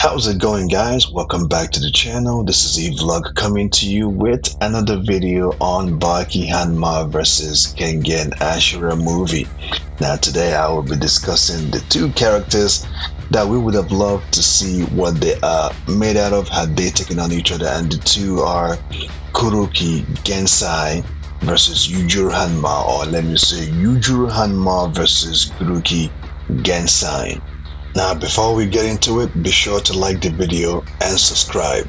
How's it going, guys? Welcome back to the channel. This is a vlog coming to you with another video on Baki Hanma versus Kengan Ashura movie. Now, today I will be discussing the two characters that we would have loved to see what they are made out of had they taken on each other, and the two are Kuroki Gensai versus Yujiro Hanma, or let me say Yujiro Hanma versus Kuroki Gensai. Now, before we get into it, be sure to like the video and subscribe.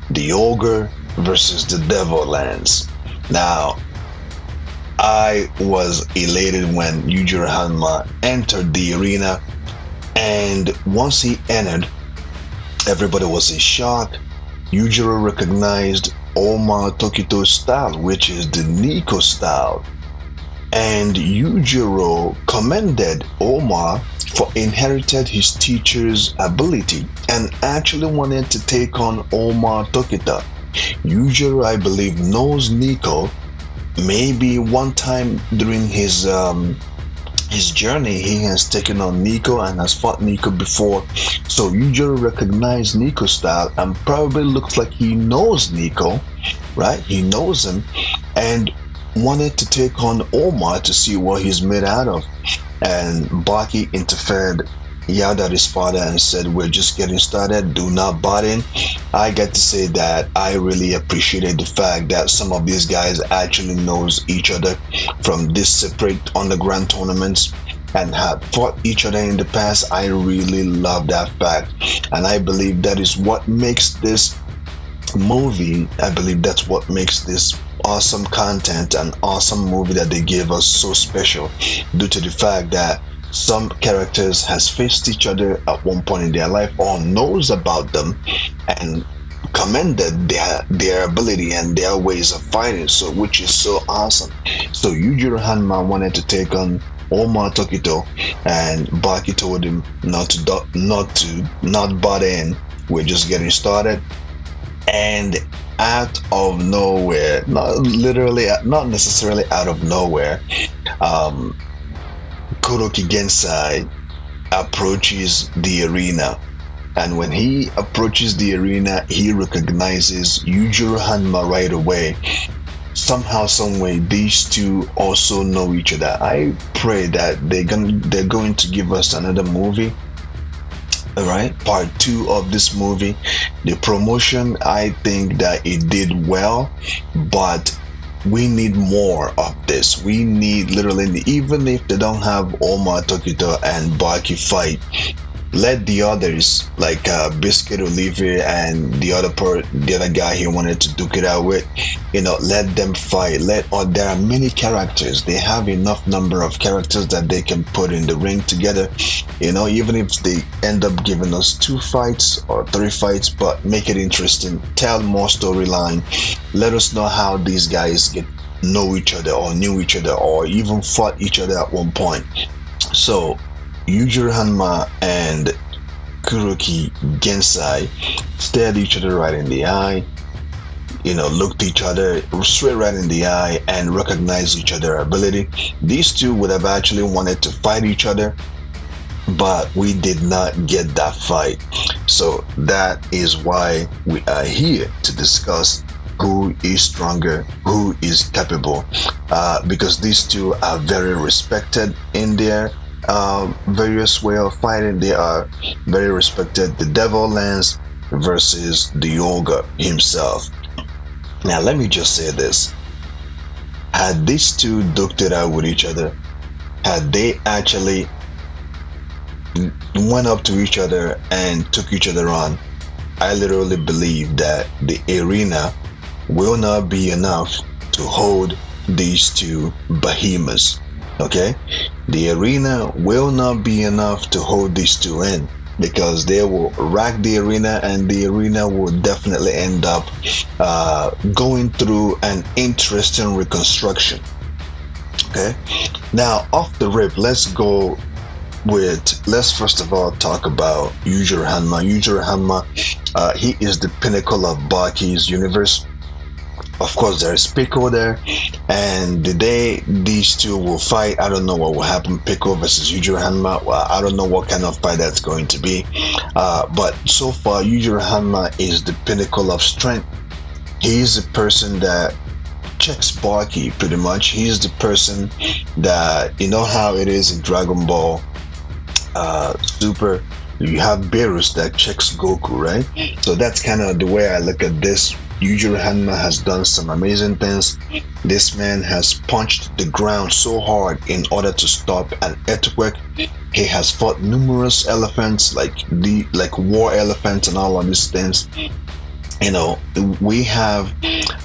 The Ogre versus the Devil Lands. Now, I was elated when Yujiro Hanma entered the arena, and once he entered, everybody was in shock. Yujiro recognized Oma Tokito's style, which is the Nico style, and Yujiro commended Oma for inherited his teacher's ability and actually wanted to take on Oma Tokita. Yujiro, I believe, knows Nico. Maybe one time during his journey, he has taken on Nico and has fought Nico before. So Yujiro recognized Nico's style and probably looks like he knows Nico, right? He knows him and wanted to take on Oma to see what he's made out of. And Baki interfered, yelled at his father and said, "We're just getting started, do not butt in." I get to say that I really appreciated the fact that some of these guys actually knows each other from these separate underground tournaments and have fought each other in the past. I really love that fact, and I believe that is what makes this movie, I believe that's what makes this awesome content and awesome movie that they gave us so special, due to the fact that some characters has faced each other at one point in their life or knows about them and commended their ability and their ways of fighting, so which is so awesome. So Yujiro Hanma wanted to take on Oma Tokito, and Baki told him not butt in, we're just getting started. And out of nowhere, not necessarily out of nowhere, Kuroki Gensai approaches the arena, and when he approaches the arena, he recognizes Yujiro Hanma right away. Somehow, some way, these two also know each other. I pray that they're going to give us another movie. All right, part 2 of this movie. The promotion, I think that it did well, but we need more of this. We need, literally, even if they don't have Oma Tokito and Baki fight, let the others like Biscuit Olivier and the other guy he wanted to duke it out with, let them fight. There are many characters. They have enough number of characters that they can put in the ring together. Even if they end up giving us 2 fights or 3 fights, but make it interesting. Tell more storyline. Let us know how these guys know each other or knew each other or even fought each other at one point. So Yujiro Hanma and Kuroki Gensai stared each other right in the eye, looked each other straight right in the eye and recognized each other's ability. These two would have actually wanted to fight each other, but we did not get that fight. So that is why we are here to discuss who is stronger, who is capable, because these two are very respected in their various way of fighting. They are very respected. The Devil Lands versus the Ogre himself. Now let me just say this: had these two duked it out with each other, had they actually went up to each other and took each other on, I literally believe that the arena will not be enough to hold these two behemoths. Okay, the arena will not be enough to hold these two in, because they will rack the arena, and the arena will definitely end up going through an interesting reconstruction. Okay, now off the rip, let's first of all talk about Yujiro Hanma. Yujiro Hanma, he is the pinnacle of Baki's universe. Of course, there is Pico there, and the day these two will fight, I don't know what will happen. Pico versus Yujiro Hanma. Well, I don't know what kind of fight that's going to be. But so far, Yujiro Hanma is the pinnacle of strength. He is the person that checks Baki pretty much. He's the person that, you know how it is in Dragon Ball Super. You have Beerus that checks Goku, right? So that's kind of the way I look at this. Yujiro Hanma has done some amazing things. This man has punched the ground so hard in order to stop an earthquake. He has fought numerous elephants, like war elephants and all of these things. You know, we have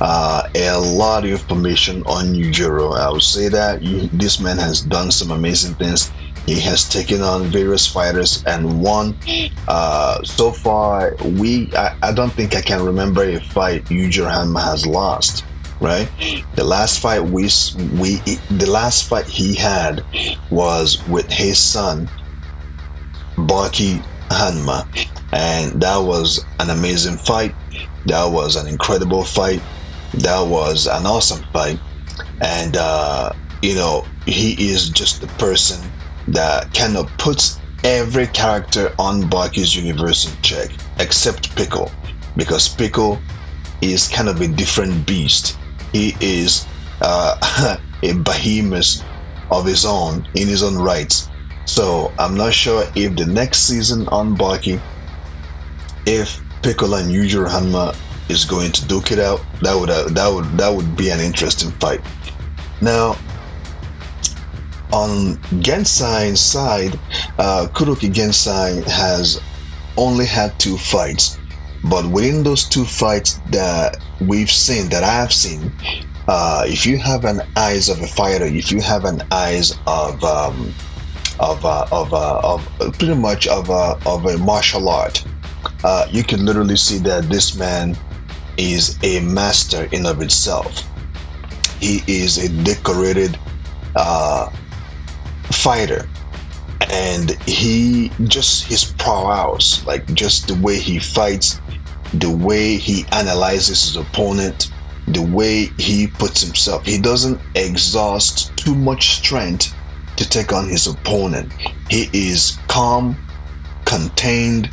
a lot of information on Yujiro. I would say that this man has done some amazing things. He has taken on various fighters and won. So far, I don't think I can remember a fight Yujiro Hanma has lost. Right? The last fight he had was with his son, Baki Hanma, and that was an amazing fight. That was an incredible fight. That was an awesome fight. And you know, he is just the person that kind of puts every character on Baki's universe in check, except Pickle, because Pickle is kind of a different beast. He is a behemoth of his own, in his own rights. So I'm not sure if the next season on Baki, if Pickle and Yujiro Hanma is going to duke it out, that would be an interesting fight. Now, on Gensai's side, Kuroki Gensai has only had 2 fights, but within those 2 fights that we've seen, that I've seen, if you have an eyes of a fighter, if you have an eyes of pretty much of a martial art, you can literally see that this man is a master in of itself. He is a decorated fighter, and his prowess, like just the way he fights, the way he analyzes his opponent, the way he puts himself, he doesn't exhaust too much strength to take on his opponent. He is calm, contained,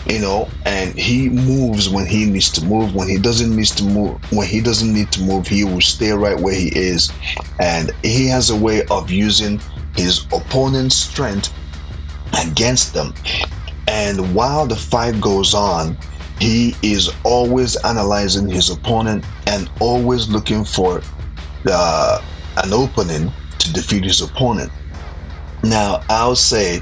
you know, and he moves when he needs to move. When he doesn't need to move, he will stay right where he is. And he has a way of using his opponent's strength against them. And while the fight goes on, he is always analyzing his opponent and always looking for an opening to defeat his opponent. Now, I'll say,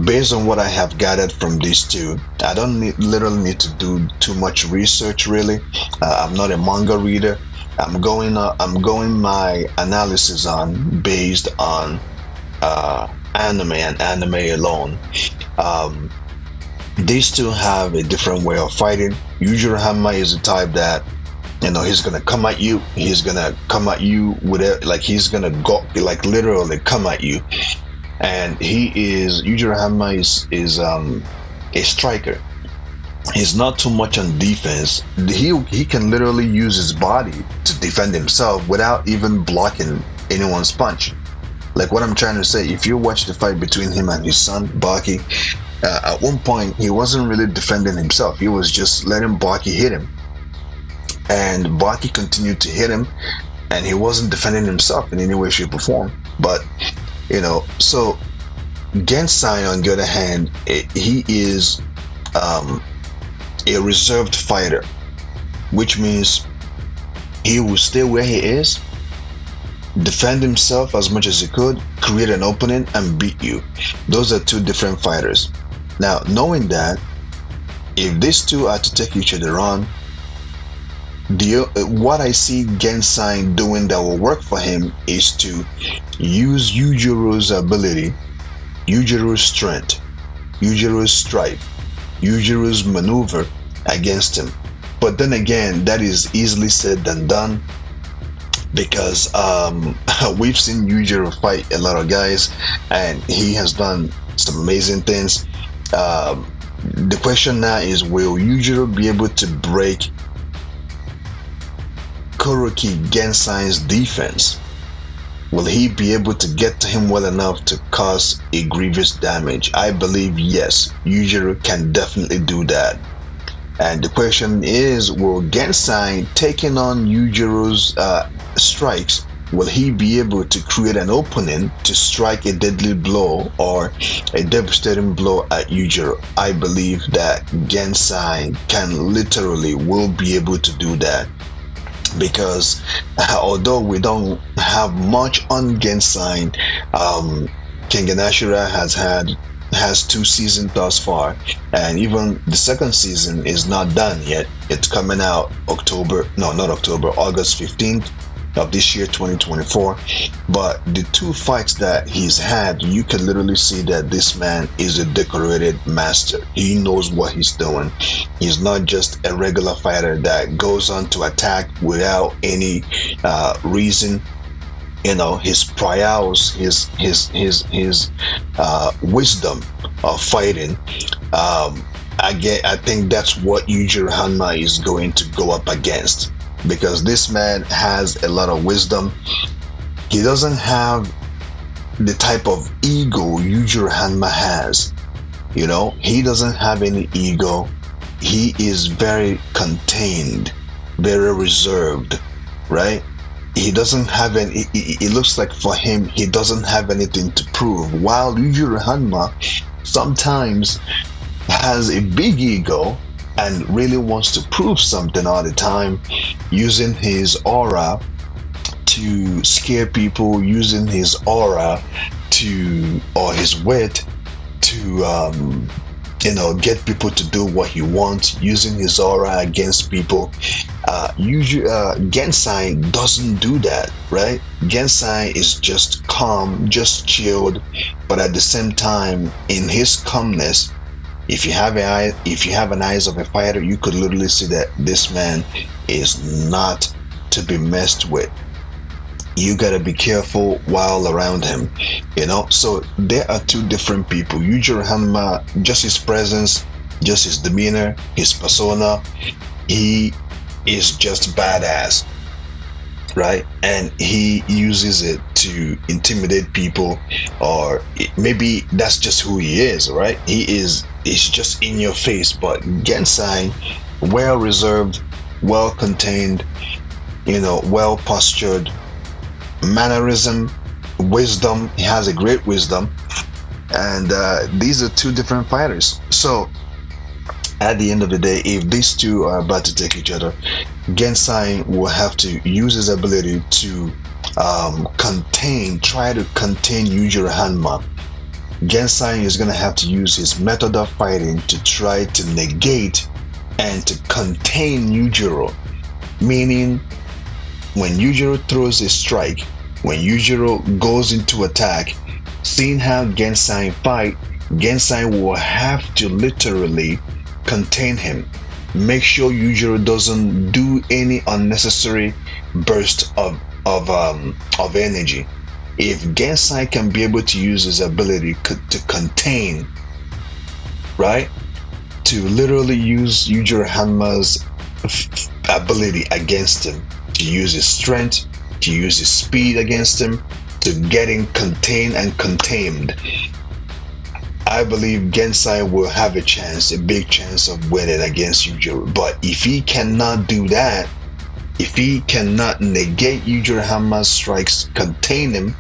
based on what I have gathered from these two, I don't literally need to do too much research, really. I'm not a manga reader. I'm going my analysis on based on anime and anime alone. These two have a different way of fighting. Yujiro Hanma is the type that, you know, he's gonna come at you. He's gonna come at you with it, like he's gonna go, like literally come at you. And Yujiro Hanma is a striker. He's not too much on defense. He can literally use his body to defend himself without even blocking anyone's punch. Like what I'm trying to say, if you watch the fight between him and his son Baki, at one point he wasn't really defending himself. He was just letting Baki hit him, and Baki continued to hit him, and he wasn't defending himself in any way, shape, or form. But you know, so Gensai, on the other hand, he is a reserved fighter, which means he will stay where he is, defend himself as much as he could, create an opening, and beat you. Those are 2 different fighters. Now, knowing that, if these 2 are to take each other on, what I see Gensai doing that will work for him is to use Yujiro's ability, Yujiro's strength, Yujiro's strike, Yujiro's maneuver against him. But then again, that is easily said than done, because we've seen Yujiro fight a lot of guys, and he has done some amazing things. The question now is, will Yujiro be able to break Kuroki Gensai's defense? Will he be able to get to him well enough to cause a grievous damage? I believe yes, Yujiro can definitely do that. And the question is, will Gensai, taking on Yujiro's strikes, will he be able to create an opening to strike a deadly blow or a devastating blow at Yujiro? I believe that Gensai will be able to do that. Because although we don't have much on Gensai, kenganashura has 2 seasons thus far, and even the second season is not done yet. It's coming out August 15th of this year, 2024. But the 2 fights that he's had, you can literally see that this man is a decorated master. He knows what he's doing. He's not just a regular fighter that goes on to attack without any reason. You know, his prowess, his wisdom of fighting. I think that's what Yujiro Hanma is going to go up against, because this man has a lot of wisdom. He doesn't have the type of ego Yujiro Hanma has. You know, he doesn't have any ego. He is very contained, very reserved, right? He doesn't have any, it looks like for him, he doesn't have anything to prove. While Yujiro Hanma sometimes has a big ego and really wants to prove something all the time, using his aura to scare people, using his aura or his wit to get people to do what he wants, using his aura against people. Gensai doesn't do that, right? Gensai is just calm, just chilled, but at the same time, in his calmness, if you have an eyes of a fighter, you could literally see that this man is not to be messed with. You gotta be careful while around him, you know. So there are 2 different people. Yujiro Hanma, just his presence, just his demeanor, his persona, he is just badass, right? And he uses it to intimidate people, or maybe that's just who he is, right? He's just in your face. But Gensai, well reserved, well contained, well postured, mannerism, wisdom. He has a great wisdom, and these are 2 different fighters. So at the end of the day, if these 2 are about to take each other, Gensai will have to use his ability to try to contain Yujiro Hanma. Gensai is going to have to use his method of fighting to try to negate and to contain Yujiro. Meaning, when Yujiro throws a strike, when Yujiro goes into attack, seeing how Gensai fight, Gensai will have to literally contain him. Make sure Yujiro doesn't do any unnecessary burst of energy. If Gensai can be able to use his ability to contain, right, to literally use Yujiro Hanma's ability against him, to use his strength, to use his speed against him, to get him contained and contained, I believe Gensai will have a big chance of winning against Yujiro. But if he cannot do that, if he cannot negate Yujiro Hanma's strikes, contain him,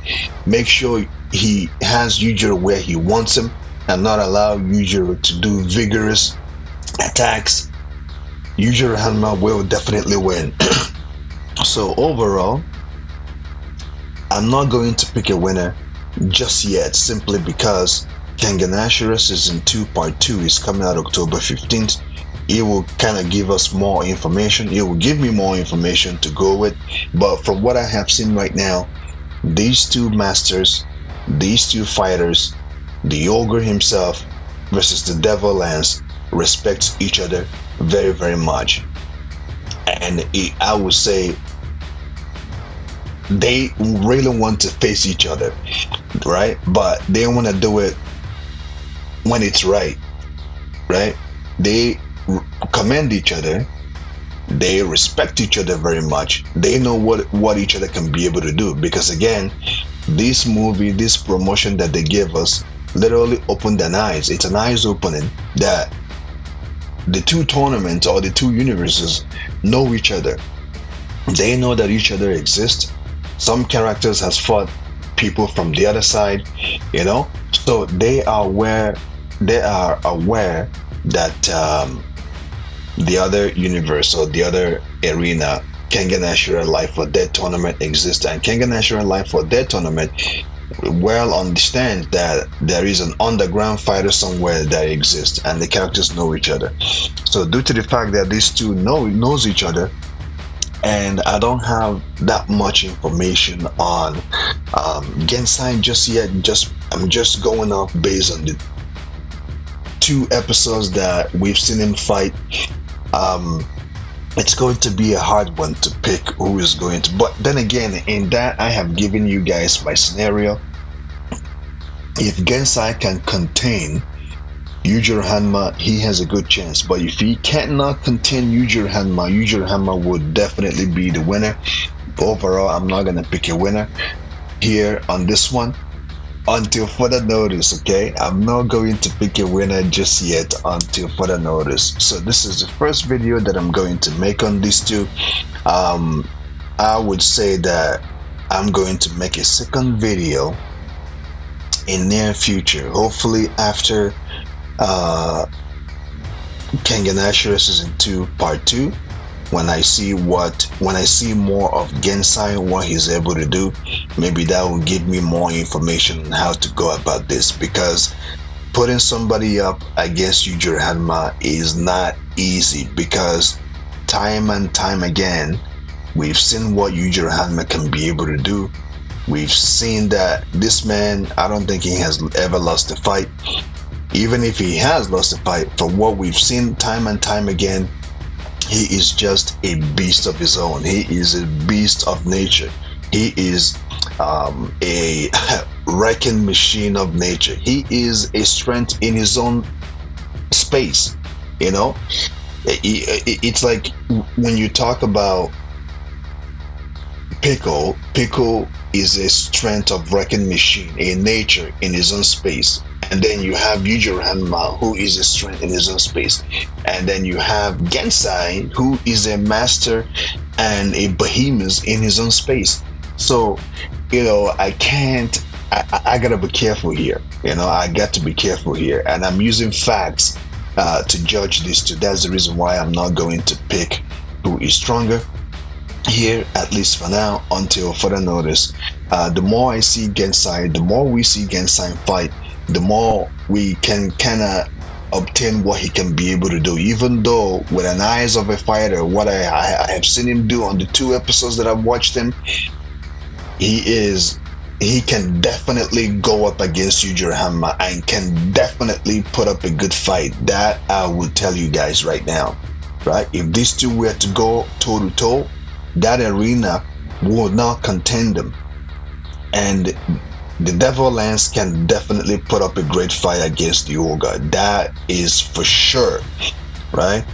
make sure he has Yujiro where he wants him, and not allow Yujiro to do vigorous attacks, Yujiro Hanma will definitely win. So overall, I'm not going to pick a winner just yet, simply because Kenganashura Season 2 Part 2 is coming out October 15th. It will kind of give us more information. It will give me more information to go with. But from what I have seen right now, these 2 masters, these 2 fighters, the Ogre himself versus the Devil Lance, respect each other very, very much. And I would say they really want to face each other, right? But they want to do it when it's right? They commend each other, They respect each other very much. They know what each other can be able to do, because again, this movie, this promotion that they gave us, literally opened their eyes. It's an eyes opening that the two tournaments or the two universes know each other. They know that each other exists. Some characters has fought people from the other side, so they are aware. They are aware that the other universe or the other arena, Kenganashura Life or Death tournament exists, and Kenganashura Life or Death tournament well understands that there is an underground fighter somewhere that exists, and the characters know each other. So due to the fact that these two knows each other, and I don't have that much information on Gensai just yet. I'm just going off based on the 2 episodes that we've seen him fight. It's going to be a hard one to pick who is going to, but then again, in that I have given you guys my scenario. If Gensai can contain Yujiro Hanma, he has a good chance, but if he cannot contain Yujiro Hanma would definitely be the winner. Overall, I'm not gonna pick a winner here on this one until further notice. Okay, I'm not going to pick a winner just yet until further notice. So this is the first video that I'm going to make on these two. I would say that I'm going to make a second video in near future, hopefully after Kenganashura season 2 part 2, when I see more of Gensai, what he's able to do. Maybe that will give me more information on how to go about this, because putting somebody up against Yujiro Hanma is not easy, because time and time again we've seen what Yujiro Hanma can be able to do. We've seen that this man, I don't think he has ever lost a fight. Even if he has lost a fight, from what we've seen time and time again, he is just a beast of his own. He is a beast of nature. He is a wrecking machine of nature. He is a strength in his own space. It's like when you talk about Pickle is a strength of wrecking machine, a nature in his own space. And then you have Yujiro Hanma, who is a strength in his own space. And then you have Gensai, who is a master and a behemoth in his own space. So, I gotta be careful here. I got to be careful here. And I'm using facts to judge these two. That's the reason why I'm not going to pick who is stronger here, at least for now, until further notice. The more I see Gensai, the more we see Gensai fight, the more we can kind of obtain what he can be able to do. Even though with an eyes of a fighter, what I have seen him do on the 2 episodes that I've watched him, he can definitely go up against Yujiro Hanma and can definitely put up a good fight. That I will tell you guys right now, right? If these two were to go toe to toe, that arena will not contend them, and the Devil Lance can definitely put up a great fight against the Ogre. That is for sure, right?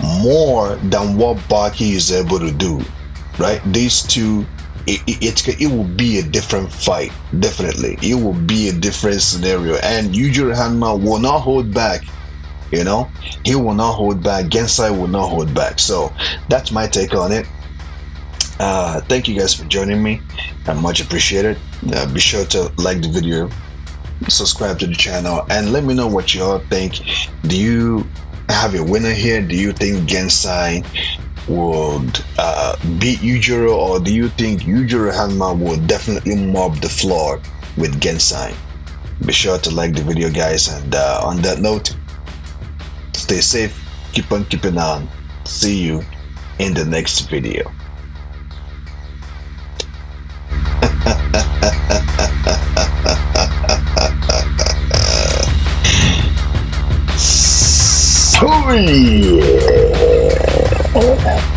More than what Baki is able to do, right? These two, it will be a different fight. Definitely, it will be a different scenario, and Yujiro Hanma will not hold back. He will not hold back. Gensai will not hold back. So that's my take on it. Thank you guys for joining me. I much appreciated. Be sure to like the video, subscribe to the channel, and let me know what you all think. Do you have a winner here? Do you think Gensai would beat Yujiro, or do you think Yujiro Hanma will definitely mob the floor with Gensai? Be sure to like the video, guys, and on that note, stay safe, keep on keeping on. See you in the next video. Oh yeah!